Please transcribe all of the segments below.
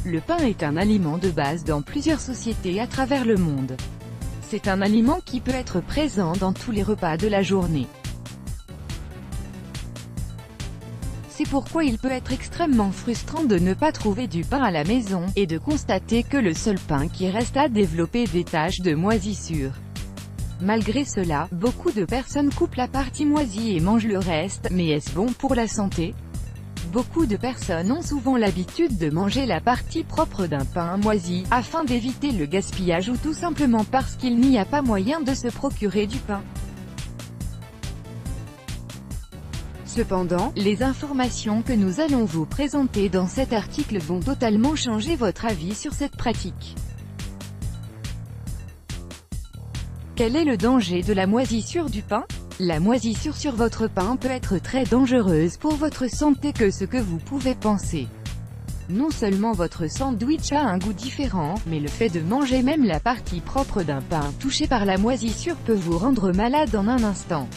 Le pain est un aliment de base dans plusieurs sociétés à travers le monde. C'est un aliment qui peut être présent dans tous les repas de la journée. C'est pourquoi il peut être extrêmement frustrant de ne pas trouver du pain à la maison, et de constater que le seul pain qui reste a développé des taches de moisissure. Malgré cela, beaucoup de personnes coupent la partie moisie et mangent le reste, mais est-ce bon pour la santé? Beaucoup de personnes ont souvent l'habitude de manger la partie propre d'un pain moisi, afin d'éviter le gaspillage ou tout simplement parce qu'il n'y a pas moyen de se procurer du pain. Cependant, les informations que nous allons vous présenter dans cet article vont totalement changer votre avis sur cette pratique. Quel est le danger de la moisissure du pain? La moisissure sur votre pain peut être très dangereuse pour votre santé que ce que vous pouvez penser. Non seulement votre sandwich a un goût différent, mais le fait de manger même la partie propre d'un pain touché par la moisissure peut vous rendre malade en un instant.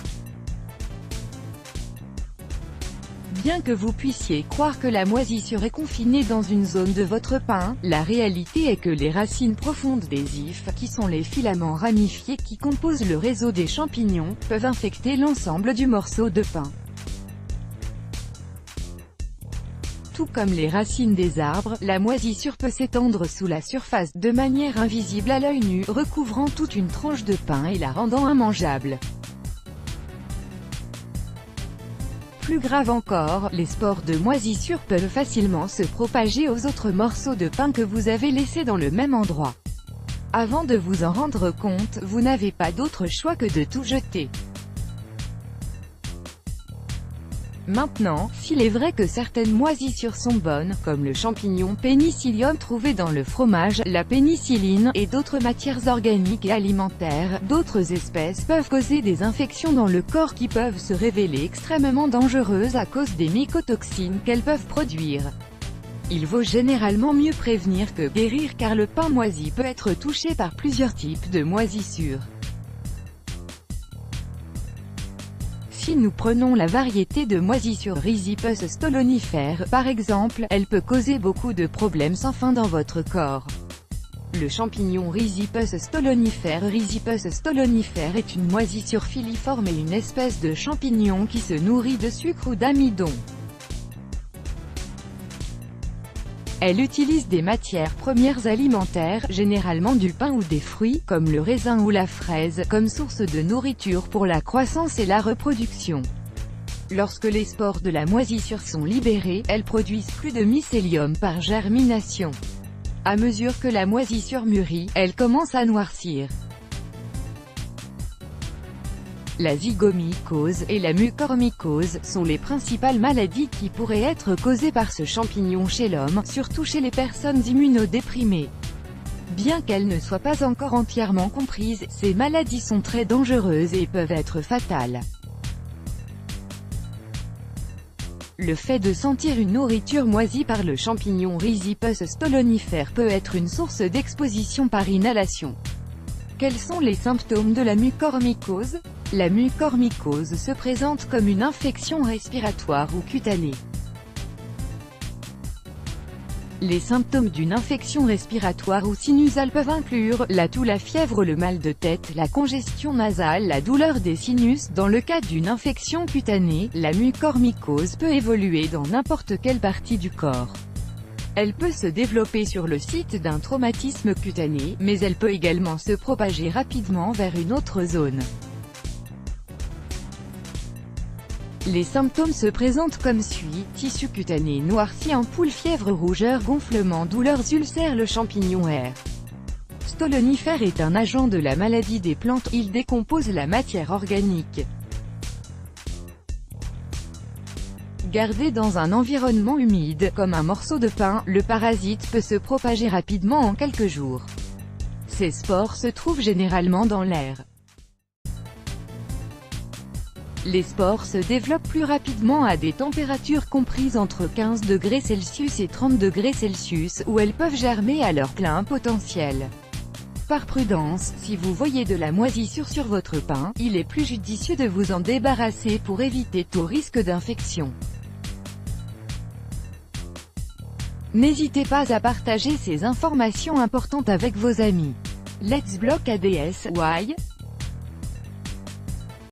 Bien que vous puissiez croire que la moisissure est confinée dans une zone de votre pain, la réalité est que les racines profondes des ifs, qui sont les filaments ramifiés qui composent le réseau des champignons, peuvent infecter l'ensemble du morceau de pain. Tout comme les racines des arbres, la moisissure peut s'étendre sous la surface, de manière invisible à l'œil nu, recouvrant toute une tranche de pain et la rendant immangeable. Plus grave encore, les spores de moisissure peuvent facilement se propager aux autres morceaux de pain que vous avez laissés dans le même endroit. Avant de vous en rendre compte, vous n'avez pas d'autre choix que de tout jeter. Maintenant, s'il est vrai que certaines moisissures sont bonnes, comme le champignon Penicillium trouvé dans le fromage, la pénicilline, et d'autres matières organiques et alimentaires, d'autres espèces peuvent causer des infections dans le corps qui peuvent se révéler extrêmement dangereuses à cause des mycotoxines qu'elles peuvent produire. Il vaut généralement mieux prévenir que guérir car le pain moisi peut être touché par plusieurs types de moisissures. Si nous prenons la variété de moisissure Rhizipus stolonifère, par exemple, elle peut causer beaucoup de problèmes sans fin dans votre corps. Le champignon Rhizipus stolonifère est une moisissure filiforme et une espèce de champignon qui se nourrit de sucre ou d'amidon. Elle utilise des matières premières alimentaires, généralement du pain ou des fruits, comme le raisin ou la fraise, comme source de nourriture pour la croissance et la reproduction. Lorsque les spores de la moisissure sont libérés, elles produisent plus de mycélium par germination. À mesure que la moisissure mûrit, elle commence à noircir. La zygomycose et la mucormycose sont les principales maladies qui pourraient être causées par ce champignon chez l'homme, surtout chez les personnes immunodéprimées. Bien qu'elles ne soient pas encore entièrement comprises, ces maladies sont très dangereuses et peuvent être fatales. Le fait de sentir une nourriture moisie par le champignon Rhizipus stolonifère peut être une source d'exposition par inhalation. Quels sont les symptômes de la mucormycose? La mucormycose se présente comme une infection respiratoire ou cutanée. Les symptômes d'une infection respiratoire ou sinusale peuvent inclure la toux, la fièvre, le mal de tête, la congestion nasale, la douleur des sinus. Dans le cas d'une infection cutanée, la mucormycose peut évoluer dans n'importe quelle partie du corps. Elle peut se développer sur le site d'un traumatisme cutané, mais elle peut également se propager rapidement vers une autre zone. Les symptômes se présentent comme suit: tissu cutané noirci, ampoule, fièvre, rougeur, gonflement, douleurs, ulcères. Le champignon R. stolonifère est un agent de la maladie des plantes, il décompose la matière organique. Gardé dans un environnement humide, comme un morceau de pain, le parasite peut se propager rapidement en quelques jours. Ces spores se trouvent généralement dans l'air. Les spores se développent plus rapidement à des températures comprises entre 15 degrés Celsius et 30 degrés Celsius, où elles peuvent germer à leur plein potentiel. Par prudence, si vous voyez de la moisissure sur votre pain, il est plus judicieux de vous en débarrasser pour éviter tout risque d'infection. N'hésitez pas à partager ces informations importantes avec vos amis. Let's block ADS, why?